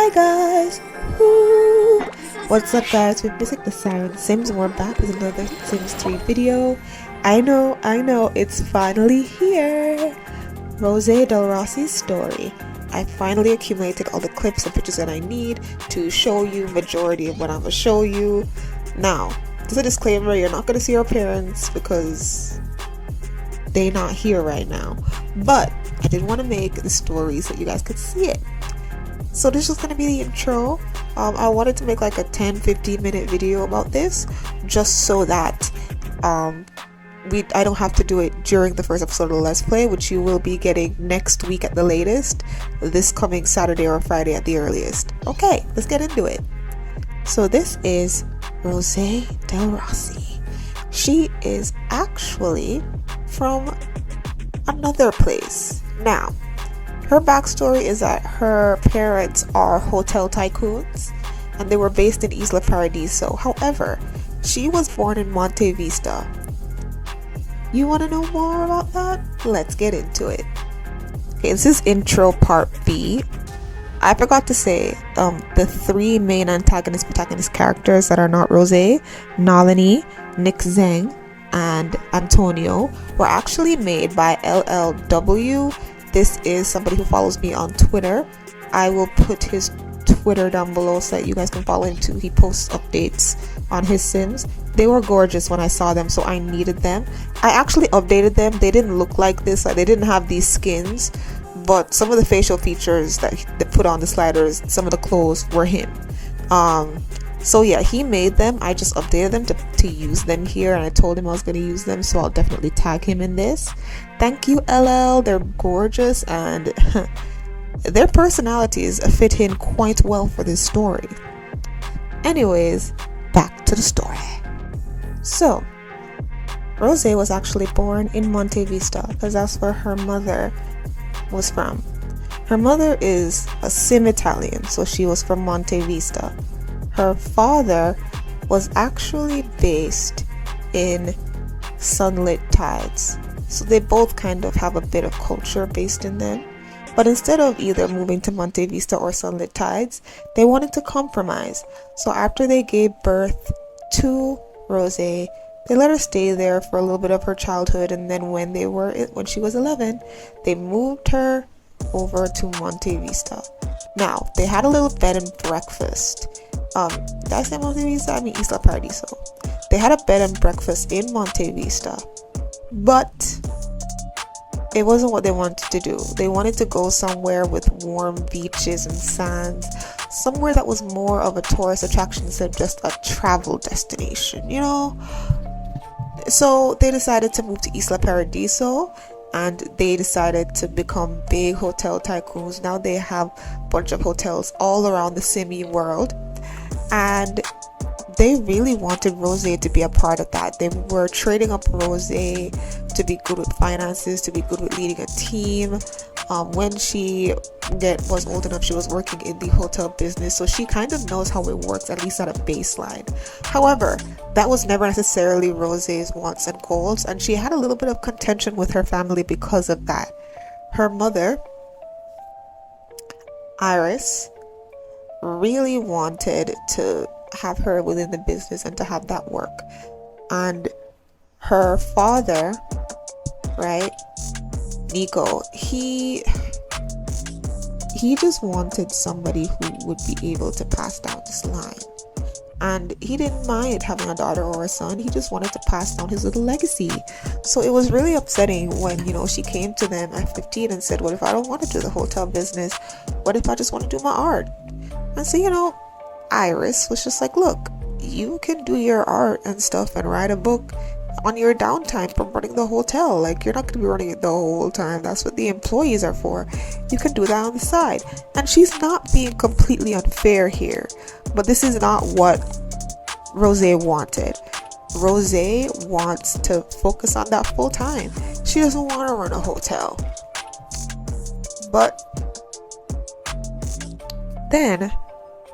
Hi guys! Woo! What's up guys? We're music the SirenSims and we're back with another Sims 3 video. I know, it's finally here! Rose Del Rossi's story. I finally accumulated all the clips and pictures that I need to show you majority of what I'm going to show you. Now, just a disclaimer, you're not going to see our parents because they're not here right now. But I did want to make the story so you guys could see it. So this is going to be the intro. I wanted to make like a 10-15 minute video about this just so that I don't have to do it during the first episode of the Let's Play, which you will be getting next week at the latest, this coming Saturday or Friday at the earliest. Okay, let's get into it. So this is Rose Del Rossi. She is actually from another place. Now, her backstory is that her parents are hotel tycoons and they were based in Isla Paradiso. However, she was born in Monte Vista. You want to know more about that? Let's get into it. Okay, this is intro part B. I forgot to say the three main protagonist characters that are not Rose, Nalini, Nick Zeng, and Antonio were actually made by LLW. This is somebody who follows me on Twitter. I will put his Twitter down below so that you guys can follow him too. He posts updates on his Sims. They were gorgeous when I saw them, so I needed them. I actually updated them. They didn't look like this. They didn't have these skins, but some of the facial features that they put on the sliders, some of the clothes were him. So yeah, he made them. I just updated them to use them here, and I told him I was going to use them, so I'll definitely tag him in this. Thank you, LL. They're gorgeous, and their personalities fit in quite well for this story. Anyways, back to the story. So, Rose was actually born in Monte Vista because that's where her mother was from. Her mother is a Sim Italian, so she was from Monte Vista. Her father was actually based in Sunlit Tides. So they both kind of have a bit of culture based in them. But instead of either moving to Monte Vista or Sunlit Tides, they wanted to compromise. So after they gave birth to Rose, they let her stay there for a little bit of her childhood, and then when she was 11, they moved her over to Monte Vista. Now, they had a little bed and breakfast. Did I say Monte Vista? I mean Isla Paradiso. They had a bed and breakfast in Monte Vista, but it wasn't what they wanted to do. They wanted to go somewhere with warm beaches and sands, somewhere that was more of a tourist attraction instead of just a travel destination, you know? So they decided to move to Isla Paradiso, and they decided to become big hotel tycoons. Now they have a bunch of hotels all around the Simmy world, and they really wanted Rose to be a part of that. They were trading up Rose to be good with finances, to be good with leading a team. When she was old enough, she was working in the hotel business, so she kind of knows how it works, at least at a baseline. However, that was never necessarily Rose's wants and goals, and she had a little bit of contention with her family because of that. Her mother, Iris, really wanted to have her within the business and to have that work. And her father, right, Nico, he just wanted somebody who would be able to pass down this line. And he didn't mind having a daughter or a son. He just wanted to pass down his little legacy. So it was really upsetting when, she came to them at 15 and said, what if I don't want to do the hotel business? What if I just want to do my art? And so, Iris was just like, look, you can do your art and stuff and write a book on your downtime from running the hotel. Like, you're not going to be running it the whole time. That's what the employees are for. You can do that on the side. And she's not being completely unfair here, but this is not what Rose wanted. Rose wants to focus on that full time. She doesn't want to run a hotel. But then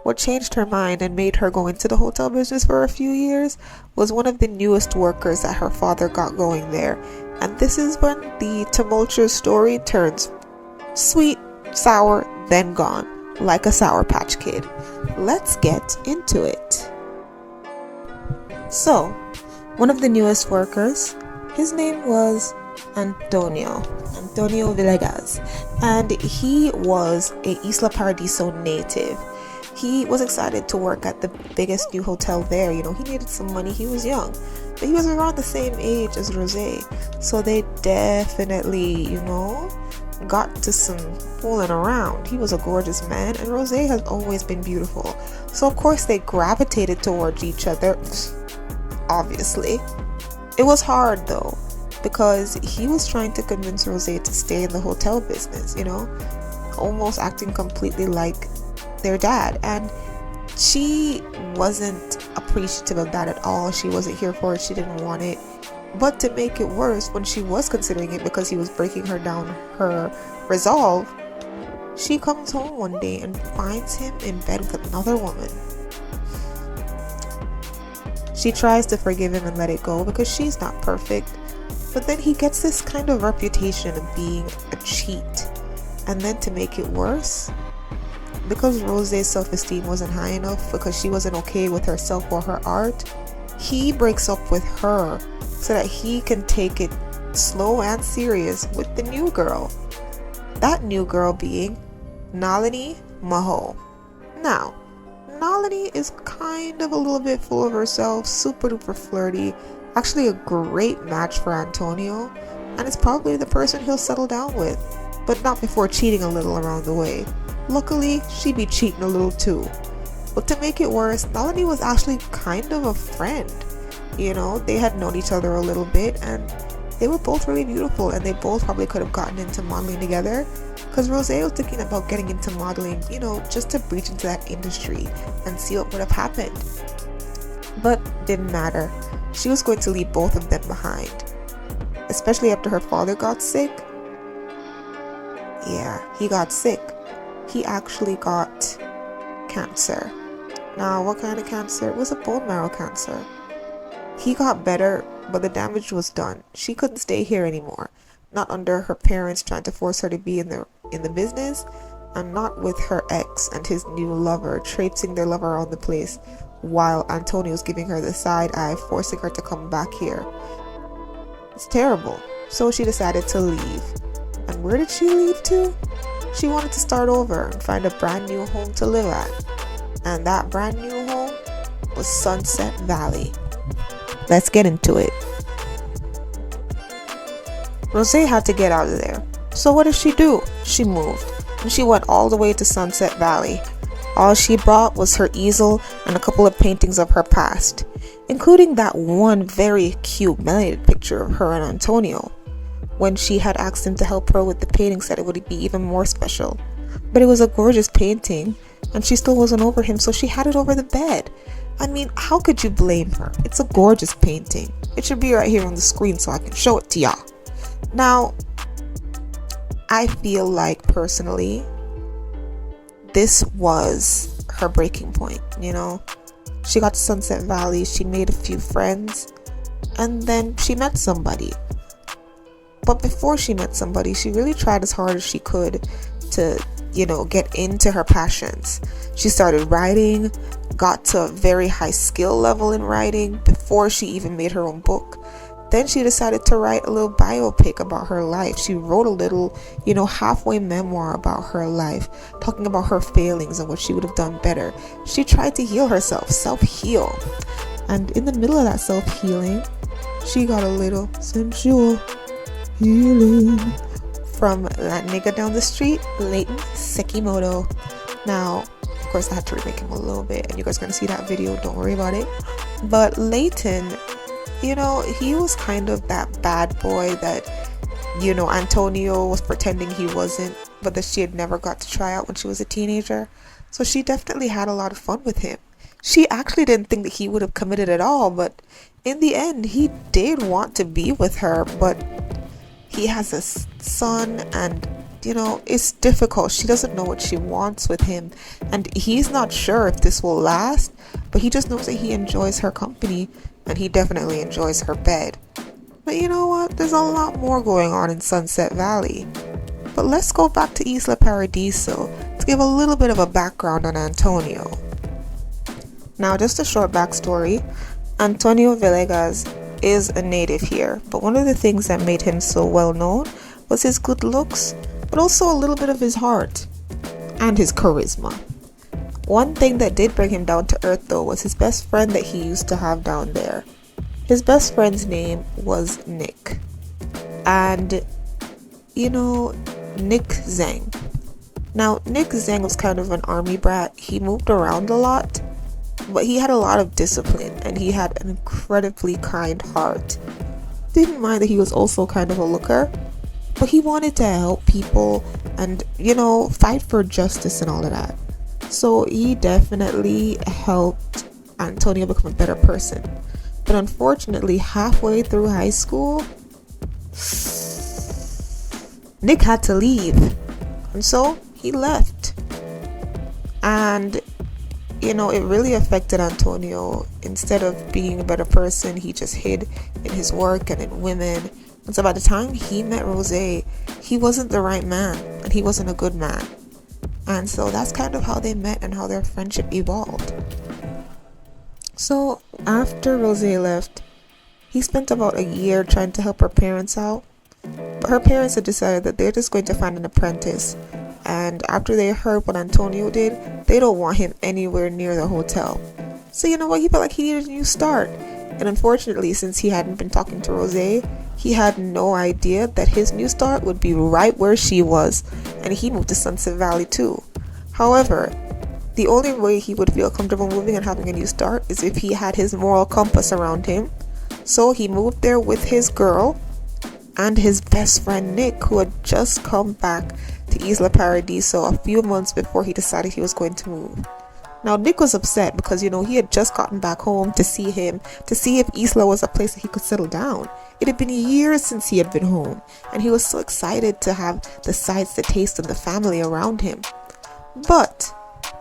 what changed her mind and made her go into the hotel business for a few years was one of the newest workers that her father got going there. And this is when the tumultuous story turns sweet, sour, then gone. like a Sour Patch Kid. Let's get into it. So, one of the newest workers, his name was Antonio Villegas, and he was a Isla Paradiso native. He was excited to work at the biggest new hotel there. He needed some money. He was young, but he was around the same age as Rosé, so they definitely, got to some fooling around. He was a gorgeous man, and Rosé has always been beautiful, so of course they gravitated towards each other. Obviously, it was hard though, because he was trying to convince Rosé to stay in the hotel business, almost acting completely like their dad, and she wasn't appreciative of that at all. She wasn't here for it. She didn't want it. But to make it worse, when she was considering it because he was breaking her down her resolve, she comes home one day and finds him in bed with another woman. She tries to forgive him and let it go because she's not perfect, but then he gets this kind of reputation of being a cheat. And then to make it worse, because Rosé's self-esteem wasn't high enough, because she wasn't okay with herself or her art, he breaks up with her so that he can take it slow and serious with the new girl. That new girl being Nalini Maho. Now, Nalini is kind of a little bit full of herself, super duper flirty, actually a great match for Antonio, and it's probably the person he'll settle down with, but not before cheating a little around the way. Luckily, she be cheating a little too. But to make it worse, Nalini was actually kind of a friend. They had known each other a little bit, and they were both really beautiful, and they both probably could have gotten into modeling together, because Rosé was thinking about getting into modeling, just to breach into that industry and see what would have happened. But didn't matter. She was going to leave both of them behind, especially after her father got sick. Yeah, he got sick. He actually got cancer. Now, what kind of cancer? It was a bone marrow cancer. He got better, but the damage was done. She couldn't stay here anymore. Not under her parents trying to force her to be in the business, and not with her ex and his new lover traipsing their lover around the place while Antonio's giving her the side eye, forcing her to come back here. It's terrible. So she decided to leave. And where did she leave to? She wanted to start over and find a brand new home to live at. And that brand new home was Sunset Valley. Let's get into it. Rosé had to get out of there. So what did she do? She moved. And she went all the way to Sunset Valley. All she brought was her easel and a couple of paintings of her past, including that one very cute melanated picture of her and Antonio. When she had asked him to help her with the painting, said it would be even more special. But it was a gorgeous painting, and she still wasn't over him, so she had it over the bed. I mean, how could you blame her? It's a gorgeous painting. It should be right here on the screen so I can show it to y'all. Now, I feel like personally, this was her breaking point, She got to Sunset Valley, she made a few friends, and then she met somebody. But before she met somebody, she really tried as hard as she could to, get into her passions. She started writing, got to a very high skill level in writing before she even made her own book. Then she decided to write a little biopic about her life. She wrote a little, halfway memoir about her life, talking about her failings and what she would have done better. She tried to heal herself, self-heal. And in the middle of that self-healing, she got a little sensual healing from that nigga down the street, Leighton Sekimoto. Now, of course, I had to remake him a little bit, and you guys are going to see that video, don't worry about it. But Leighton, he was kind of that bad boy that, Antonio was pretending he wasn't, but that she had never got to try out when she was a teenager. So she definitely had a lot of fun with him. She actually didn't think that he would have committed at all, but in the end, he did want to be with her, but he has a son, and it's difficult. She doesn't know what she wants with him, and he's not sure if this will last, but he just knows that he enjoys her company, and he definitely enjoys her bed. But you know what? There's a lot more going on in Sunset Valley. But let's go back to Isla Paradiso to give a little bit of a background on Antonio. Now, just a short backstory. Antonio Villegas is a native here, but one of the things that made him so well known was his good looks, but also a little bit of his heart and his charisma. One thing that did bring him down to earth though was his best friend that he used to have down there. His best friend's name was Nick. And Nick Zhang. Now, Nick Zhang was kind of an army brat. He moved around a lot, but he had a lot of discipline and he had an incredibly kind heart. Didn't mind that he was also kind of a looker, but he wanted to help people and, fight for justice and all of that. So he definitely helped Antonio become a better person. But unfortunately, halfway through high school, Nick had to leave. And so he left. And it really affected Antonio. Instead of being a better person, he just hid in his work and in women. And so by the time he met Rose, he wasn't the right man and he wasn't a good man. And so that's kind of how they met and how their friendship evolved. So after Rose left, he spent about a year trying to help her parents out. But her parents had decided that they're just going to find an apprentice. And after they heard what Antonio did, they don't want him anywhere near the hotel. So you know what? He felt like he needed a new start. And unfortunately, since he hadn't been talking to Rose, he had no idea that his new start would be right where she was. And he moved to Sunset Valley too. However, the only way he would feel comfortable moving and having a new start is if he had his moral compass around him. So he moved there with his girl and his best friend Nick, who had just come back to Isla Paradiso a few months before he decided he was going to move. Now Nick was upset because he had just gotten back home to see if Isla was a place that he could settle down. It had been years since he had been home, and he was so excited to have the sights, the taste, and the family around him. But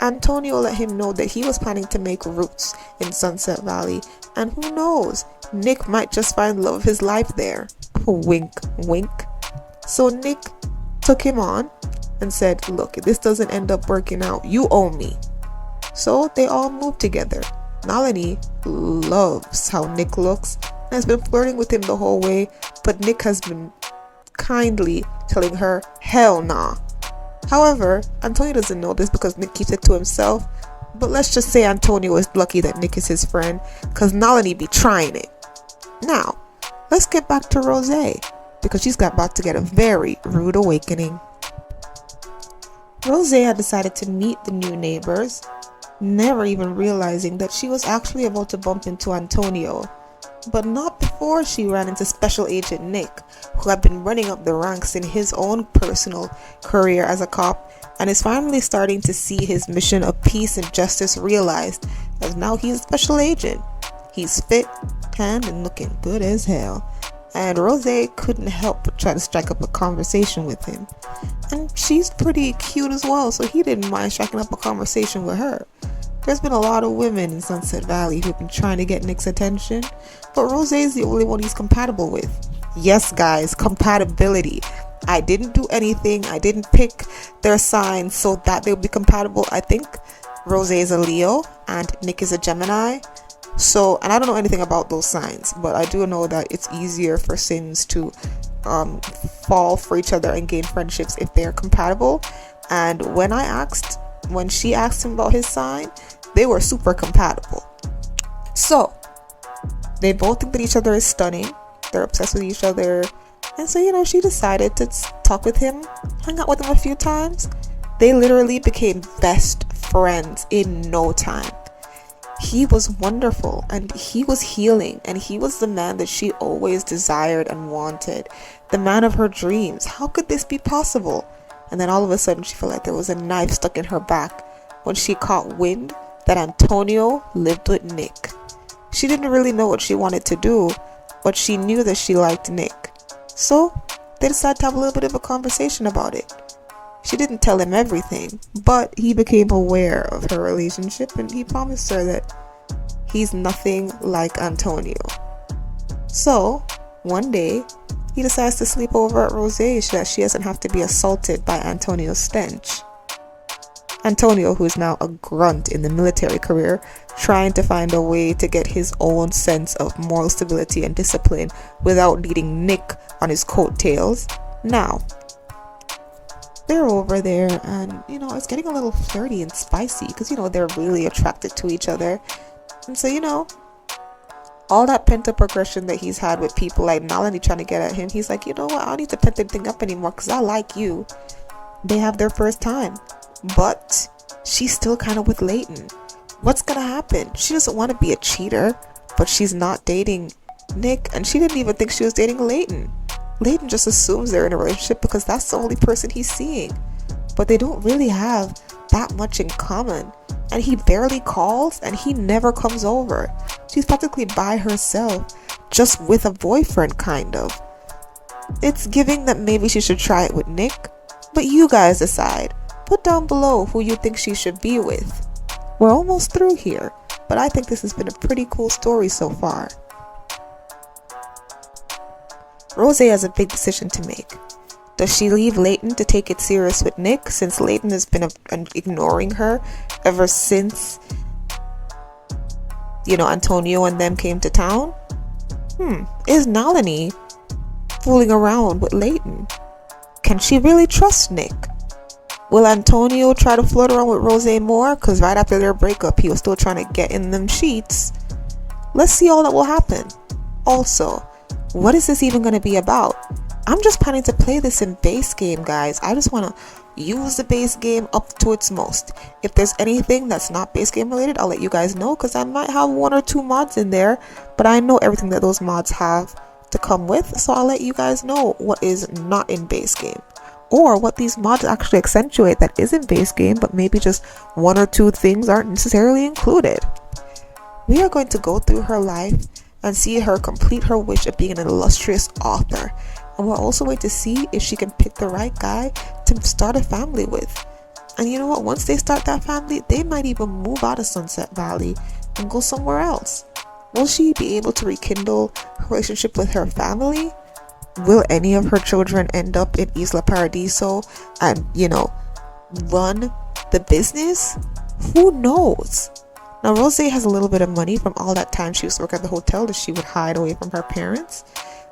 Antonio let him know that he was planning to make roots in Sunset Valley, and who knows, Nick might just find the love of his life there. Wink, wink. So Nick took him on and said, look, if this doesn't end up working out, you owe me. So they all moved together. Nalini loves how Nick looks and has been flirting with him the whole way, but Nick has been kindly telling her, hell nah. However, Antonio doesn't know this because Nick keeps it to himself, but let's just say Antonio is lucky that Nick is his friend, because Nalini be trying it. Now, let's get back to Rose, because she's about to get a very rude awakening. Rose had decided to meet the new neighbors, never even realizing that she was actually about to bump into Antonio, but not before she ran into Special Agent Nick, who had been running up the ranks in his own personal career as a cop and is finally starting to see his mission of peace and justice realized, as now he's a special agent. He's fit, tanned, and looking good as hell. And Rose couldn't help but try to strike up a conversation with him. And she's pretty cute as well, so he didn't mind striking up a conversation with her. There's been a lot of women in Sunset Valley who've been trying to get Nick's attention, but Rose is the only one he's compatible with. Yes, guys, compatibility. I didn't do anything. I didn't pick their signs so that they'll be compatible. I think Rose is a Leo and Nick is a Gemini. So, and I don't know anything about those signs, but I do know that it's easier for Sims to fall for each other and gain friendships if they're compatible. And when she asked him about his sign, they were super compatible. So they both think that each other is stunning. They're obsessed with each other. And so, she decided to talk with him, hang out with him a few times. They literally became best friends in no time. He was wonderful and he was healing, and he was the man that she always desired and wanted, the man of her dreams. How could this be possible? And then all of a sudden she felt like there was a knife stuck in her back when she caught wind that Antonio lived with Nick. She didn't really know what she wanted to do, but she knew that she liked Nick. So they decided to have a little bit of a conversation about it. She didn't tell him everything, but he became aware of her relationship and he promised her that he's nothing like Antonio. So one day he decides to sleep over at Rose so that she doesn't have to be assaulted by Antonio's stench. Antonio, who is now a grunt in the military career, trying to find a way to get his own sense of moral stability and discipline without needing Nick on his coattails. Now, they're over there and, it's getting a little flirty and spicy because, they're really attracted to each other. And so, all that pent-up aggression that he's had with people like Nalini trying to get at him, he's like, you know what, I don't need to pent anything up anymore because I like you. They have their first time. But she's still kind of with Leighton. What's gonna happen? She doesn't want to be a cheater, but she's not dating Nick, and she didn't even think she was dating Leighton. Leighton just assumes they're in a relationship because that's the only person he's seeing. But they don't really have that much in common. And he barely calls, and he never comes over. She's practically by herself, just with a boyfriend, kind of. It's giving that maybe she should try it with Nick, but you guys decide. Put down below who you think she should be with. We're almost through here, but I think this has been a pretty cool story so far. Rose has a big decision to make. Does she leave Leighton to take it serious with Nick, since Leighton has been ignoring her ever since, Antonio and them came to town? Is Nalini fooling around with Leighton? Can she really trust Nick? Will Antonio try to flirt around with Rose more? Because right after their breakup, he was still trying to get in them sheets. Let's see all that will happen. Also, what is this even going to be about? I'm just planning to play this in base game, guys. I just want to use the base game up to its most. If there's anything that's not base game related, I'll let you guys know, because I might have 1 or 2 mods in there, but I know everything that those mods have to come with, so I'll let you guys know what is not in base game, or what these mods actually accentuate that is in base game, but maybe just 1 or 2 things aren't necessarily included. We are going to go through her life and see her complete her wish of being an illustrious author, and we're also going to see if she can pick the right guy to start a family with. And you know what, once they start that family, they might even move out of Sunset Valley and go somewhere else. Will she be able to rekindle her relationship with her family? Will any of her children end up in Isla Paradiso and, run the business? Who knows? Now, Rose has a little bit of money from all that time she was working at the hotel that she would hide away from her parents.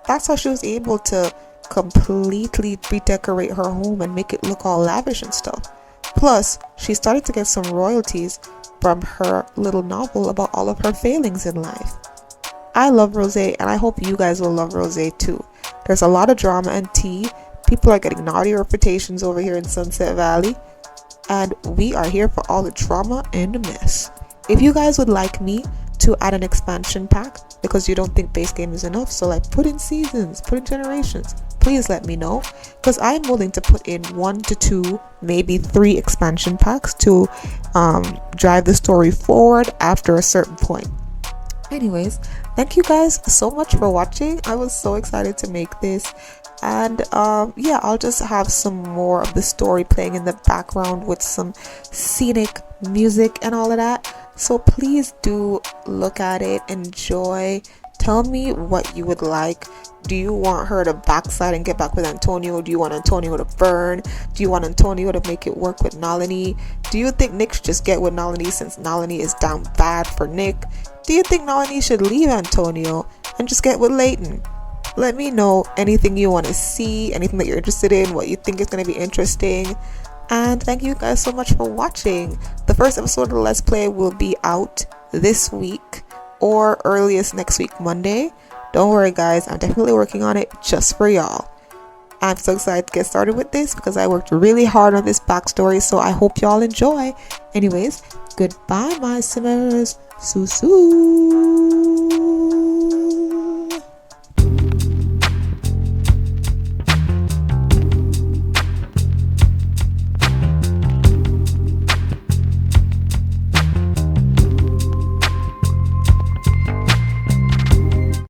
That's how she was able to completely redecorate her home and make it look all lavish and stuff. Plus, she started to get some royalties from her little novel about all of her failings in life. I love Rose, and I hope you guys will love Rose too. There's a lot of drama and tea. People are getting naughty reputations over here in Sunset Valley, and we are here for all the drama and the mess. If you guys would like me to add an expansion pack because you don't think base game is enough, so like put in seasons, put in generations, please let me know, because I'm willing to put in 1 to 2, maybe 3 expansion packs to drive the story forward after a certain point. Anyways, thank you guys so much for watching. I was so excited to make this, and yeah, I'll just have some more of the story playing in the background with some scenic music and all of that. So please do look at it, enjoy, tell me what you would like. Do you want her to backslide and get back with Antonio? Do you want Antonio to burn? Do you want Antonio to make it work with Nalini? Do you think Nick should just get with Nalini since Nalini is down bad for Nick? Do you think Nalini should leave Antonio and just get with Leighton? Let me know anything you want to see, anything that you're interested in, what you think is going to be interesting. And thank you guys so much for watching. The first episode of the Let's Play will be out this week or earliest next week, Monday. Don't worry guys, I'm definitely working on it just for y'all. I'm so excited to get started with this because I worked really hard on this backstory, so I hope y'all enjoy. Anyways, goodbye my simmers. Soo-soo.